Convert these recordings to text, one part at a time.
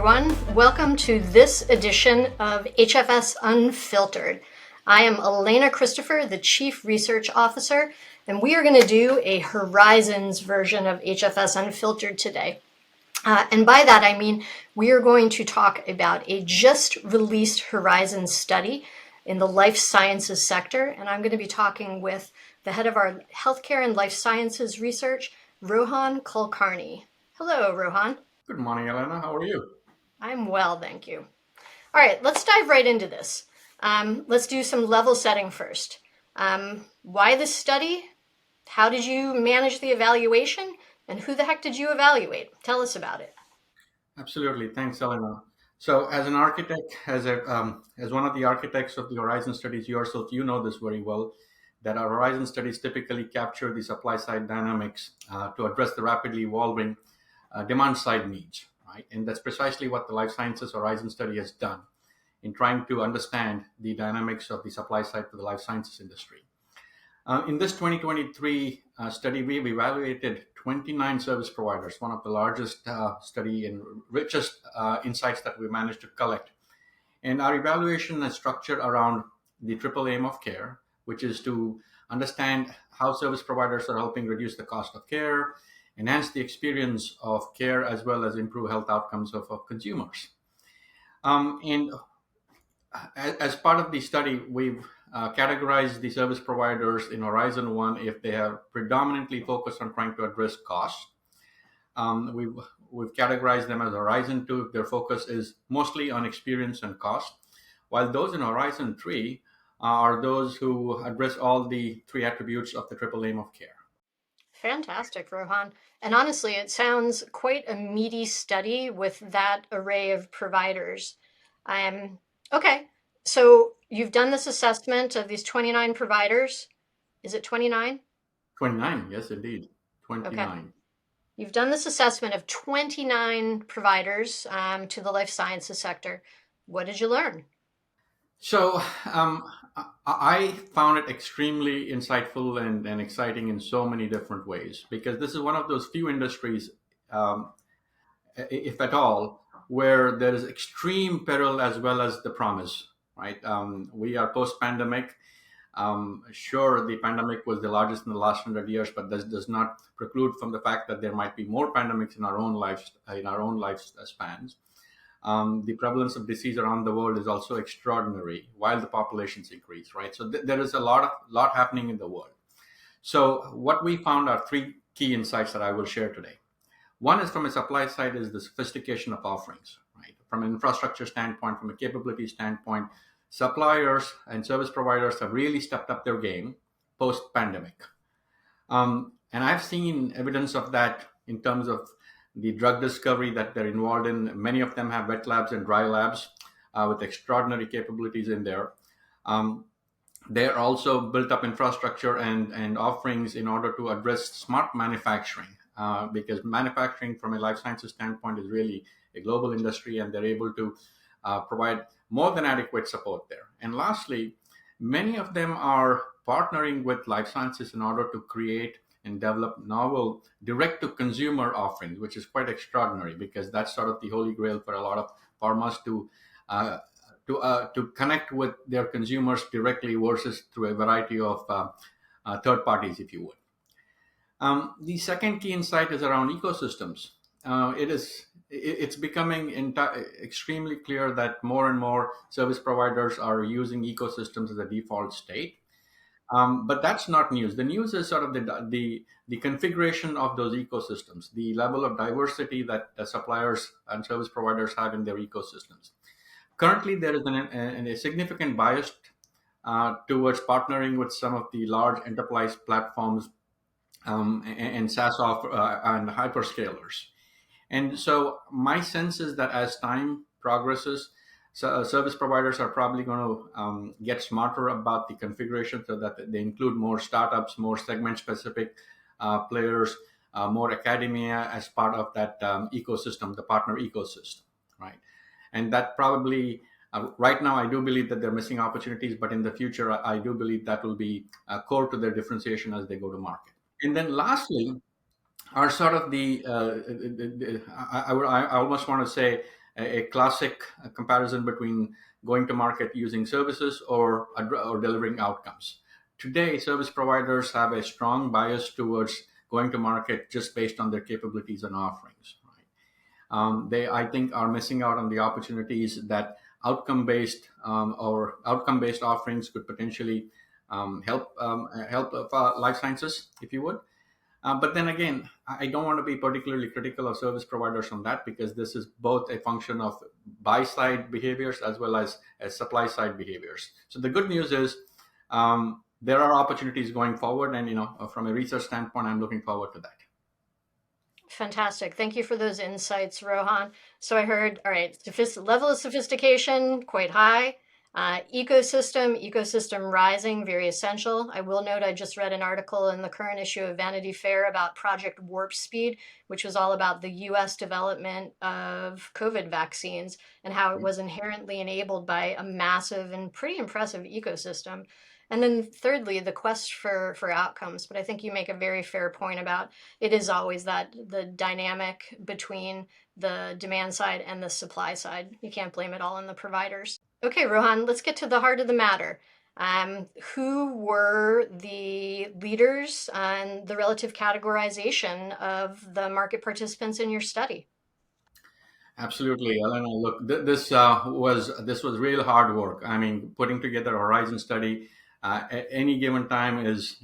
everyone. Welcome to this edition of HFS Unfiltered. I am Elena Christopher, the Chief Research Officer, and we are going to do a Horizons version of HFS Unfiltered today. And by that, I mean we are going to talk about a just released Horizons study in the life sciences sector, and I'm going to be talking with the head of our healthcare and life sciences research, Rohan Kulkarni. Hello, Rohan. Good morning, Elena. How are you? I'm well, thank you. All right, let's dive right into this. Let's do some level setting first. Why this study? How did you manage the evaluation? And who the heck did you evaluate? Tell us about it. Absolutely. Thanks, Elena. So, as an architect, as one of the architects of the Horizon studies yourself, you know this very well, that our Horizon studies typically capture the supply side dynamics to address the rapidly evolving demand side needs, right? And that's precisely what the Life Sciences Horizon study has done in trying to understand the dynamics of the supply side for the life sciences industry. In this 2023 study, we've evaluated 29 service providers, one of the largest study and richest insights that we managed to collect. And our evaluation is structured around the triple aim of care, which is to understand how service providers are helping reduce the cost of care, enhance the experience of care, as well as improve health outcomes of consumers. And as part of the study, we've categorized the service providers in Horizon 1 if they have predominantly focused on trying to address cost. We've categorized them as Horizon 2 if their focus is mostly on experience and cost, while those in Horizon 3 are those who address all the three attributes of the triple aim of care. Fantastic, Rohan. And honestly, it sounds quite a meaty study with that array of providers. Okay, so you've done this assessment of these 29 providers. Is it 29? 29, yes, indeed. Okay. 29. You've done this assessment of 29 providers to the life sciences sector. What did you learn? So I found it extremely insightful and exciting in so many different ways because this is one of those few industries, if at all, where there is extreme peril as well as the promise, right? We are post-pandemic. Sure, the pandemic was the largest in the last 100 years, but this does not preclude from the fact that there might be more pandemics in our own lives, in our own lifespans. The prevalence of disease around the world is also extraordinary while the populations increase, right? So there is a lot happening in the world. So what we found are three key insights that I will share today. One is from a supply side is the sophistication of offerings, right? From an infrastructure standpoint, from a capability standpoint, suppliers and service providers have really stepped up their game post-pandemic. And I've seen evidence of that in terms of the drug discovery that they're involved in. Many of them have wet labs and dry labs with extraordinary capabilities in there. They're also built up infrastructure and offerings in order to address smart manufacturing, because manufacturing from a life sciences standpoint is really a global industry, and they're able to provide more than adequate support there. And lastly, many of them are partnering with life sciences in order to create and develop novel direct-to-consumer offerings, which is quite extraordinary because that's sort of the holy grail for a lot of pharmas to connect with their consumers directly versus through a variety of third parties, if you would. The second key insight is around ecosystems. It's becoming extremely clear that more and more service providers are using ecosystems as a default state. But that's not news. The news is sort of the configuration of those ecosystems, the level of diversity that the suppliers and service providers have in their ecosystems. Currently, there is a significant bias towards partnering with some of the large enterprise platforms and SaaS and hyperscalers. And so my sense is that as time progresses, service providers are probably going to get smarter about the configuration so that they include more startups, more segment-specific players, more academia as part of that ecosystem, the partner ecosystem, right? And that probably, right now, I do believe that they're missing opportunities, but in the future, I do believe that will be core to their differentiation as they go to market. And then lastly, are sort of I almost want to say a classic comparison between going to market using services or delivering outcomes. Today, service providers have a strong bias towards going to market just based on their capabilities and offerings. Right? They, I think, are missing out on the opportunities that outcome-based offerings could potentially help life sciences, if you would. But then again, I don't want to be particularly critical of service providers on that, because this is both a function of buy side behaviors as well as supply side behaviors. So the good news is there are opportunities going forward, and from a research standpoint, I'm looking forward to that. Fantastic. Thank you for those insights, Rohan. So I heard, all right, level of sophistication, quite high. Ecosystem rising, very essential. I will note I just read an article in the current issue of Vanity Fair about Project Warp Speed, which was all about the US development of COVID vaccines and how it was inherently enabled by a massive and pretty impressive ecosystem. And then thirdly, the quest for outcomes. But I think you make a very fair point about it is always that the dynamic between the demand side and the supply side. You can't blame it all on the providers. Okay, Rohan, let's get to the heart of the matter. Who were the leaders and the relative categorization of the market participants in your study? Absolutely, Elena. Look, this was real hard work. I mean, putting together a Horizon study at any given time is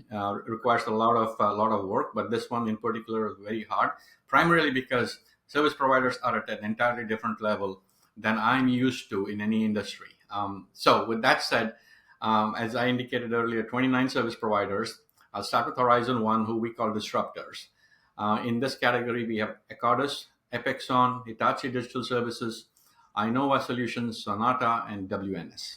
requires a lot of work. But this one in particular is very hard, primarily because service providers are at an entirely different level than I'm used to in any industry. So, with that said, as I indicated earlier, 29 service providers. I'll start with Horizon 1, who we call disruptors. In this category, we have Accordus, Epexon, Hitachi Digital Services, Innova Solutions, Sonata, and WNS.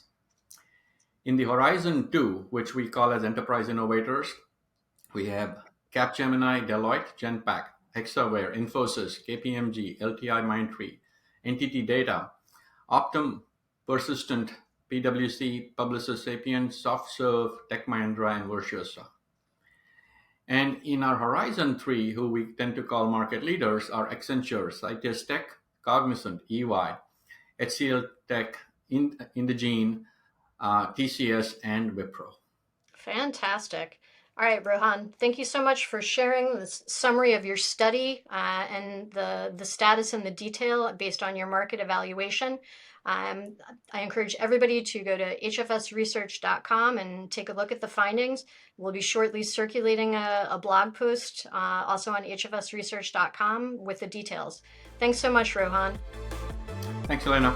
In the Horizon 2, which we call as Enterprise Innovators, we have Capgemini, Deloitte, Genpact, Hexaware, Infosys, KPMG, LTIMindtree, NTT Data, Optum, Persistent, PwC, Publicis Sapient, SoftServe, Tech Mahindra, and Virtuosa. And in our Horizon 3, who we tend to call market leaders, are Accenture, Cytus Tech, Cognizant, EY, HCL Tech, Indegene, TCS, and Wipro. Fantastic. All right, Rohan, thank you so much for sharing this summary of your study and the status and the detail based on your market evaluation. I encourage everybody to go to hfsresearch.com and take a look at the findings. We'll be shortly circulating a blog post also on hfsresearch.com with the details. Thanks so much, Rohan. Thanks, Elena.